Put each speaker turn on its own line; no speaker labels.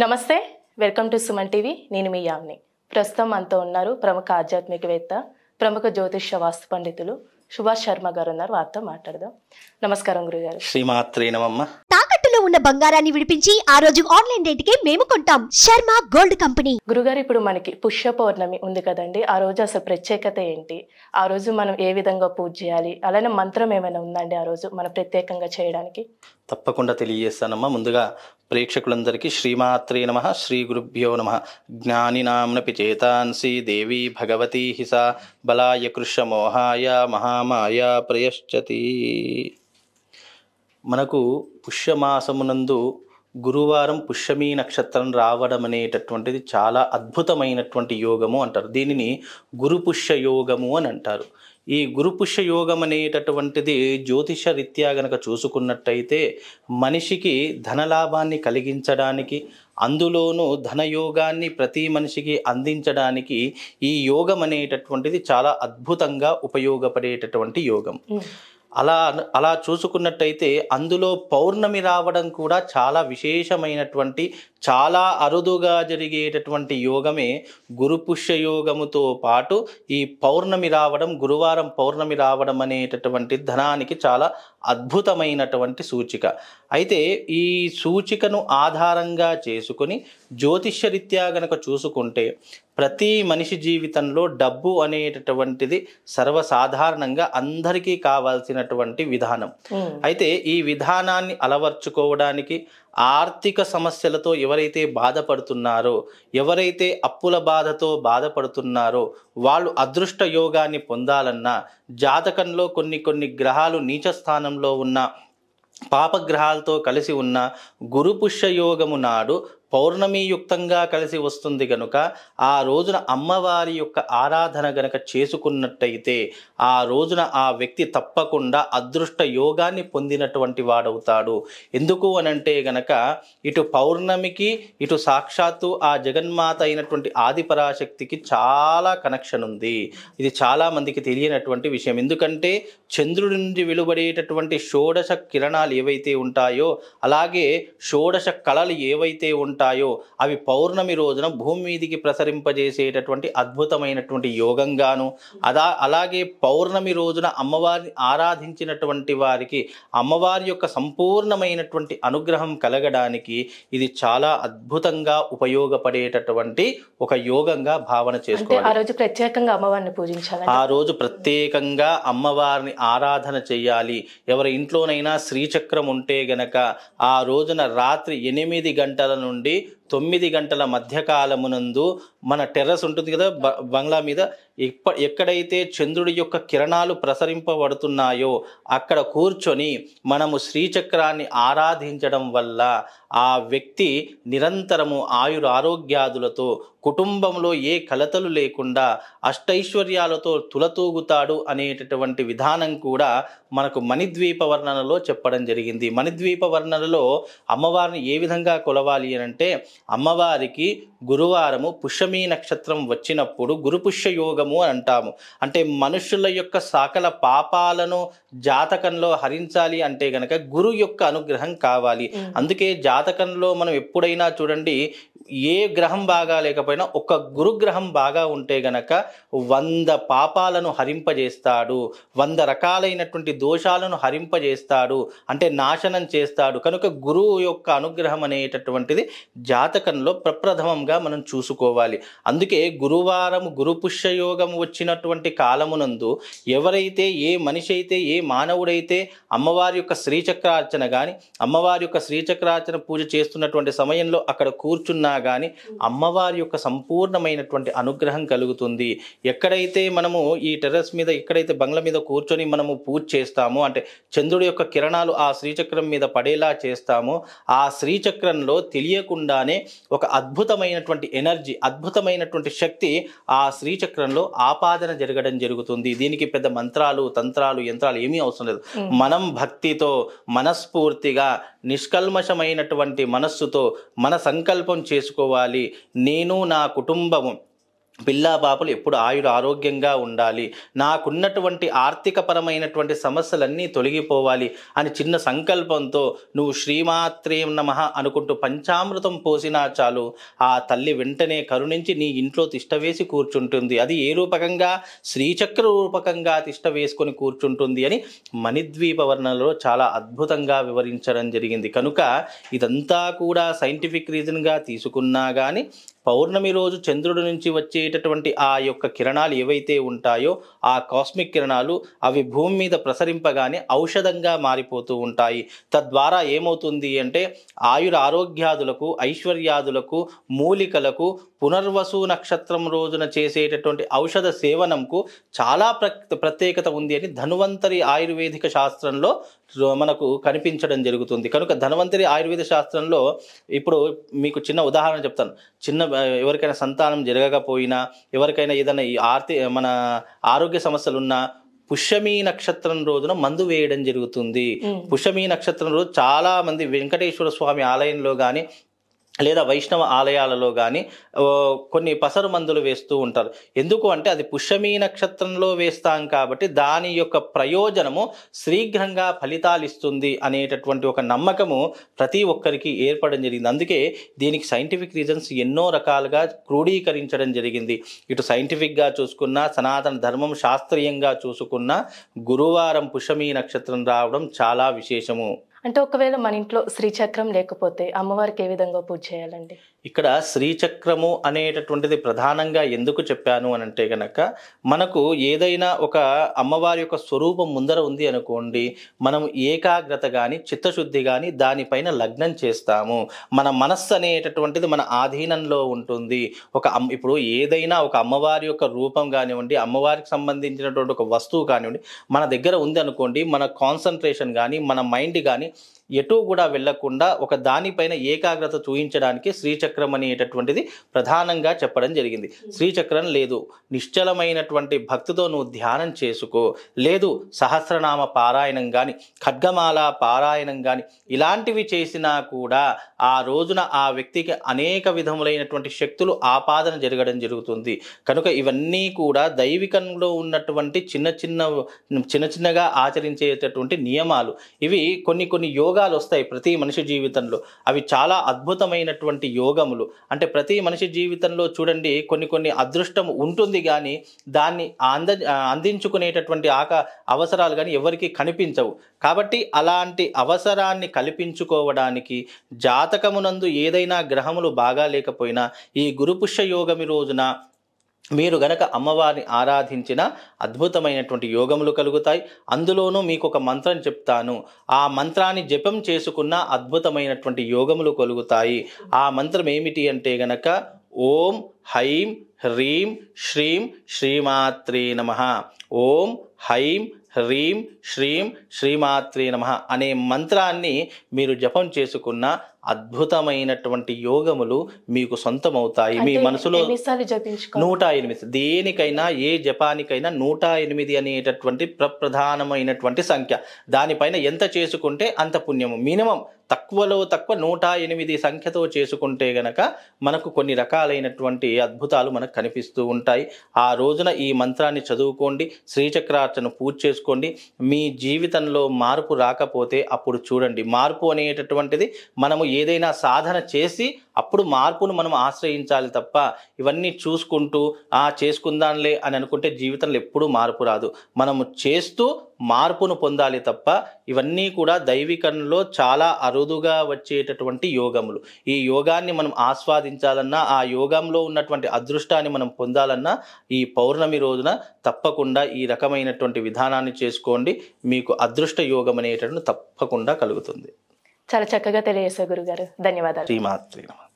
నమస్తే, welcome to Suman TV. నేను మీ యామ్ని. ప్రస్తుతం మనతో ఉన్నారు ప్రముఖ ఆధ్యాత్మికవేత్త, ప్రముఖ జ్యోతిష్య వాస్తు పండితులు సుభాష్ శర్మ గారు ఉన్నారు. వారితో మాట్లాడదాం. నమస్కారం గురుగారు.
శ్రీమాత్రే నమః.
తాకట్టులో ఉన్న బంగారాన్ని విడిపించి ఆ రోజు ఆన్లైన్ రేటుకే మేము కొంటాం. Sharma gold company.
గురుగారు, ఇప్పుడు మనకి పుష్య పౌర్ణమి ఉంది కదండి. ఆ రోజు అసలు ప్రత్యేకత ఏంటి? ఆ రోజు మనం ఏ విధంగా పూజ చేయాలి? అలానే మంత్రం ఏమైనా ఉందండి ఆ రోజు మనం ప్రత్యేకంగా చేయడానికి?
తప్పకుండా తెలియజేస్తానమ్మా. ముందుగా ప్రేక్షకులందరికీ శ్రీమాత్రే నమః, శ్రీ గురుభ్యో నమః. జ్ఞానినాంనపి చేతాంసి దేవి భగవతి హిసా బలాయ కృష్ణమోహాయ మహామాయ ప్రయశ్చతి. మనకు పుష్యమాసమునందు గురువారం పుష్యమీ నక్షత్రం రావడం అనేటటువంటిది చాలా అద్భుతమైనటువంటి యోగము అంటారు. దీనిని గురుపుష్య యోగము అని అంటారు. ఈ గురుపుష్య యోగం అనేటటువంటిది జ్యోతిష రీత్యా గనక చూసుకున్నట్టయితే మనిషికి ధనలాభాన్ని కలిగించడానికి, అందులోనూ ధనయోగాన్ని ప్రతి మనిషికి అందించడానికి ఈ యోగం అనేటటువంటిది చాలా అద్భుతంగా ఉపయోగపడేటటువంటి యోగం. అలా చూసుకున్నట్టయితే అందులో పౌర్ణమి రావడం కూడా చాలా విశేషమైనటువంటి, చాలా అరుదుగా జరిగేటటువంటి యోగమే గురుపుష్య యోగముతో పాటు ఈ పౌర్ణమి రావడం, గురువారం పౌర్ణమి రావడం అనేటటువంటి ధనానికి చాలా అద్భుతమైనటువంటి సూచిక. అయితే ఈ సూచికను ఆధారంగా చేసుకొని జ్యోతిష్యరీత్యా గనక చూసుకుంటే ప్రతి మనిషి జీవితంలో డబ్బు అనేటటువంటిది సర్వసాధారణంగా అందరికీ కావాల్సినటువంటి విధానం. అయితే ఈ విధానాన్ని అలవర్చుకోవడానికి, ఆర్థిక సమస్యలతో ఎవరైతే బాధపడుతున్నారో, ఎవరైతే అప్పుల బాధతో బాధపడుతున్నారో వాళ్ళు అదృష్ట యోగాన్ని పొందాలన్నా, జాతకంలో కొన్ని గ్రహాలు నీచ స్థానంలో ఉన్న, పాపగ్రహాలతో కలిసి ఉన్న గురుపుష్య యోగము నాడు పౌర్ణమి యుక్తంగా కలిసి వస్తుంది గనుక ఆ రోజున అమ్మవారి యొక్క ఆరాధన గనక చేసుకున్నట్టయితే ఆ రోజున ఆ వ్యక్తి తప్పకుండా అదృష్ట యోగాన్ని పొందినటువంటి వాడవుతాడు. ఎందుకు అనంటే గనక ఇటు పౌర్ణమికి, ఇటు సాక్షాత్తు ఆ జగన్మాత అయినటువంటి ఆదిపరాశక్తికి చాలా కనెక్షన్ ఉంది. ఇది చాలా మందికి తెలియనటువంటి విషయం. ఎందుకంటే చంద్రుడి నుండి వెలువడేటటువంటి షోడశ కిరణాలు ఏవైతే ఉంటాయో, అలాగే షోడశ కళలు ఏవైతే ఉంటాయో అవి పౌర్ణమి రోజున భూమి మీదికి ప్రసరింపజేసేటటువంటి అద్భుతమైనటువంటి యోగంగాను, అలాగే పౌర్ణమి రోజున అమ్మవారిని ఆరాధించినటువంటి వారికి అమ్మవారి యొక్క సంపూర్ణమైనటువంటి అనుగ్రహం కలగడానికి ఇది చాలా అద్భుతంగా ఉపయోగపడేటటువంటి ఒక యోగంగా భావన చేసుకోవాలి.
ఆ రోజు ప్రత్యేకంగా అమ్మవారిని పూజించాలి.
ఆ రోజు ప్రత్యేకంగా అమ్మవారిని ఆరాధన చేయాలి. ఎవరి ఇంట్లోనైనా శ్రీచక్రం ఉంటే గనక ఆ రోజున రాత్రి 8 గంటల నుండి 9 గంటల మధ్యకాలమునందు మన టెర్రస్ ఉంటుంది కదా బంగ్లా మీద, ఎక్కడైతే చంద్రుడి యొక్క కిరణాలు ప్రసరింపబడుతున్నాయో అక్కడ కూర్చొని మనము శ్రీచక్రాన్ని ఆరాధించడం వల్ల ఆ వ్యక్తి నిరంతరము ఆరోగ్యాదులతో, కుటుంబంలో ఏ కలతలు లేకుండా అష్టైశ్వర్యాలతో తులతూగుతాడు అనేటటువంటి విధానం కూడా మనకు మణిద్వీప వర్ణనలో చెప్పడం జరిగింది. మణిద్వీప వర్ణనలో అమ్మవారిని ఏ విధంగా కొలవాలి అంటే, అమ్మవారికి గురువారము పుష్యమీ నక్షత్రం వచ్చినప్పుడు గురుపుష్య యోగము అని అంటాము. అంటే మనుషుల యొక్క సకల పాపాలను జాతకంలో హరించాలి అంటే గనక గురు యొక్క అనుగ్రహం కావాలి. అందుకే జాతకంలో మనం ఎప్పుడైనా చూడండి, ఏ గ్రహం బాగా లేకపోయినా ఒక గురుగ్రహం బాగా ఉంటే గనక 100 పాపాలను హరింపజేస్తాడు, 100 రకాలైనటువంటి దోషాలను హరింపజేస్తాడు, అంటే నాశనం చేస్తాడు. కనుక గురువు యొక్క అనుగ్రహం అనేటటువంటిది జాతకంలో ప్రప్రథమంగా మనం చూసుకోవాలి. అందుకే గురువారం గురుపుష్య యోగం వచ్చినటువంటి కాలమునందు ఎవరైతే, ఏ మనిషి అయితే, ఏ మానవుడైతే అమ్మవారి యొక్క శ్రీచక్రార్చన కానీ, అమ్మవారి యొక్క శ్రీచక్రార్చన పూజ చేస్తున్నటువంటి సమయంలో అక్కడ కూర్చున్నా కానీ అమ్మవారి యొక్క సంపూర్ణమైనటువంటి అనుగ్రహం కలుగుతుంది. ఎక్కడైతే మనము ఈ టెర్రస్ మీద, ఎక్కడైతే బంగ్లా మీద కూర్చొని మనము పూజ చేస్తామో, అంటే చంద్రుడి యొక్క కిరణాలు ఆ శ్రీచక్రం మీద పడేలా చేస్తామో, ఆ శ్రీచక్రంలో తెలియకుండానే ఒక అద్భుతమైనటువంటి ఎనర్జీ, అద్భుతమైనటువంటి శక్తి ఆ శ్రీచక్రంలో ఆపాదన జరగడం జరుగుతుంది. దీనికి పెద్ద మంత్రాలు, తంత్రాలు, యంత్రాలు ఏమీ అవసరం లేదు. మనం భక్తితో, మనస్ఫూర్తిగా, నిష్కల్మషమైనటువంటి మనస్సుతో మన సంకల్పం చేసుకోవాలి. నేను, నా కుటుంబము పిల్లా పాపలు ఎప్పుడు ఆరోగ్యంగా ఉండాలి, నాకున్నటువంటి ఆర్థికపరమైనటువంటి సమస్యలన్నీ తొలగిపోవాలి అని చిన్న సంకల్పంతో నువ్వు శ్రీమాత్రే నమః అనుకుంటూ పంచామృతం పోసినా చాలు, ఆ తల్లి వెంటనే కరుణించి నీ ఇంట్లో తిష్ట వేసి కూర్చుంటుంది. అది ఏ రూపకంగా? శ్రీచక్ర రూపకంగా తిష్ట వేసుకొని కూర్చుంటుంది అని మణిద్వీప వర్ణనలో చాలా అద్భుతంగా వివరించడం జరిగింది. కనుక ఇదంతా కూడా సైంటిఫిక్ రీజన్గా తీసుకున్నా కానీ పౌర్ణమి రోజు చంద్రుడి నుంచి వచ్చేటటువంటి ఆ యొక్క కిరణాలు ఏవైతే ఉంటాయో ఆ కాస్మిక్ కిరణాలు అవి భూమి మీద ప్రసరింపగానే ఔషధంగా మారిపోతూ ఉంటాయి. తద్వారా ఏమవుతుంది అంటే ఆరోగ్యాదులకు, ఐశ్వర్యాదులకు, మూలికలకు, పునర్వసు నక్షత్రం రోజున చేసేటటువంటి ఔషధ సేవనంకు చాలా ప్రత్యేకత ఉంది అని ధన్వంతరి ఆయుర్వేదిక శాస్త్రంలో మనకు కనిపించడం జరుగుతుంది. కనుక ధన్వంతరి ఆయుర్వేద శాస్త్రంలో ఇప్పుడు మీకు చిన్న ఉదాహరణ చెప్తాను. ఎవరికైనా సంతానం జరగకపోయినా, ఎవరికైనా ఏదైనా మన ఆరోగ్య సమస్యలున్నా పుష్యమీ నక్షత్రం రోజున మందు వేయడం జరుగుతుంది. పుష్యమీ నక్షత్రం రోజు చాలా మంది వెంకటేశ్వర స్వామి ఆలయంలో కానీ లేదా వైష్ణవ ఆలయాలలో కానీ కొన్ని పసరు మందులు వేస్తూ ఉంటారు. ఎందుకు అంటే అది పుష్యమీ నక్షత్రంలో వేస్తాం కాబట్టి దాని యొక్క ప్రయోజనము శీఘ్రంగా ఫలితాలు ఇస్తుంది అనేటటువంటి ఒక నమ్మకము ప్రతి ఒక్కరికి ఏర్పడడం జరిగింది. అందుకే దీనికి సైంటిఫిక్ రీజన్స్ ఎన్నో రకాలుగా క్రోడీకరించడం జరిగింది. ఇటు సైంటిఫిక్గా చూసుకున్నా, సనాతన ధర్మం శాస్త్రీయంగా చూసుకున్నా గురువారం పుష్యమీ నక్షత్రం రావడం చాలా విశేషము.
అంటే ఒకవేళ మన ఇంట్లో శ్రీచక్రం లేకపోతే అమ్మవారికి ఏ విధంగా పూజ చేయాలండి?
ఇక్కడ శ్రీచక్రము అనేటటువంటిది ప్రధానంగా ఎందుకు చెప్పాను అని అంటే గనక, మనకు ఏదైనా ఒక అమ్మవారి యొక్క స్వరూపం ముందర ఉంది అనుకోండి, మనం ఏకాగ్రత కానీ చిత్తశుద్ధి కానీ దానిపైన లగ్నం చేస్తాము. మన మనస్సు అనేటటువంటిది మన ఆధీనంలో ఉంటుంది. ఇప్పుడు ఏదైనా ఒక అమ్మవారి యొక్క రూపం కానివ్వండి, అమ్మవారికి సంబంధించినటువంటి ఒక వస్తువు కానివ్వండి మన దగ్గర ఉంది అనుకోండి, మన కాన్సన్ట్రేషన్ కానీ మన మైండ్ కానీ ఎటు కూడా వెళ్లకుండా ఒక దానిపైన ఏకాగ్రత చూయించడానికి శ్రీచక్రం అనేటటువంటిది ప్రధానంగా చెప్పడం జరిగింది. శ్రీచక్రం లేదు, నిశ్చలమైనటువంటి భక్తితో నువ్వు ధ్యానం చేసుకో, లేదు సహస్రనామ పారాయణం కానీ ఖడ్గమాల పారాయణం కానీ ఇలాంటివి చేసినా కూడా ఆ రోజున ఆ వ్యక్తికి అనేక విధములైనటువంటి శక్తులు ఆపాదన జరగడం జరుగుతుంది. కనుక ఇవన్నీ కూడా దైవికంలో ఉన్నటువంటి చిన్నగా ఆచరించేటటువంటి నియమాలు. ఇవి కొన్ని యోగాలు వస్తాయి ప్రతి మనిషి జీవితంలో. అవి చాలా అద్భుతమైనటువంటి యోగములు. అంటే ప్రతి మనిషి జీవితంలో చూడండి కొన్ని అదృష్టం ఉంటుంది కానీ దాన్ని అందించుకునేటటువంటి అవసరాలు కానీ ఎవరికి కనిపించవు. కాబట్టి అలాంటి అవసరాన్ని కల్పించుకోవడానికి జాతకమునందు ఏదైనా గ్రహములు బాగా లేకపోయినా ఈ గురుపుష్య యోగమి రోజున మీరు గనక అమ్మవారిని ఆరాధించిన అద్భుతమైనటువంటి యోగములు కలుగుతాయి. అందులోనూ మీకు ఒక మంత్రం చెప్తాను, ఆ మంత్రాన్ని జపం చేసుకున్న అద్భుతమైనటువంటి యోగములు కలుగుతాయి. ఆ మంత్రం ఏమిటి అంటే గనక ఓం హైం హ్రీం శ్రీం శ్రీమాత్రే నమః, ఓం హైం హ్రీం శ్రీం శ్రీమాత్రే నమః అనే మంత్రాన్ని మీరు జపం చేసుకున్న అద్భుతమైనటువంటి యోగములు మీకు సొంతమవుతాయి. మీ మనసులో 108, దేనికైనా ఏ జపానికైనా 108 అనేటటువంటి ప్రధానమైనటువంటి సంఖ్య. దానిపైన ఎంత చేసుకుంటే అంత పుణ్యము. మినిమం తక్కువలో తక్కువ 108 సంఖ్యతో చేసుకుంటే గనక మనకు కొన్ని రకాలైనటువంటి అద్భుతాలు మనకు కనిపిస్తూ ఉంటాయి. ఆ రోజున ఈ మంత్రాన్ని చదువుకోండి, శ్రీచక్రార్చన పూజ చేసుకోండి. మీ జీవితంలో మార్పు రాకపోతే అప్పుడు చూడండి, మార్పు అనేటటువంటిది మనము ఏదైనా సాధన చేసి అప్పుడు మార్పును మనం ఆశ్రయించాలి తప్ప ఇవన్నీ చూసుకుంటూ చేసుకుందాంలే అని అనుకుంటే జీవితంలో ఎప్పుడూ మార్పు రాదు. మనము చేస్తూ మార్పును పొందాలి తప్ప ఇవన్నీ కూడా దైవికంలో చాలా అరుదుగా వచ్చేటటువంటి యోగములు. ఈ యోగాన్ని మనం ఆస్వాదించాలన్నా, ఆ యోగంలో ఉన్నటువంటి అదృష్టాన్ని మనం పొందాలన్నా ఈ పౌర్ణమి రోజున తప్పకుండా ఈ రకమైనటువంటి విధానాన్ని చేసుకోండి. మీకు అదృష్ట యోగం అనేటటువంటి తప్పకుండా కలుగుతుంది.
చాలా చక్కగా తెలియజేశారు గురుగారు. ధన్యవాదాలు.
శ్రీమాత్రే నమః.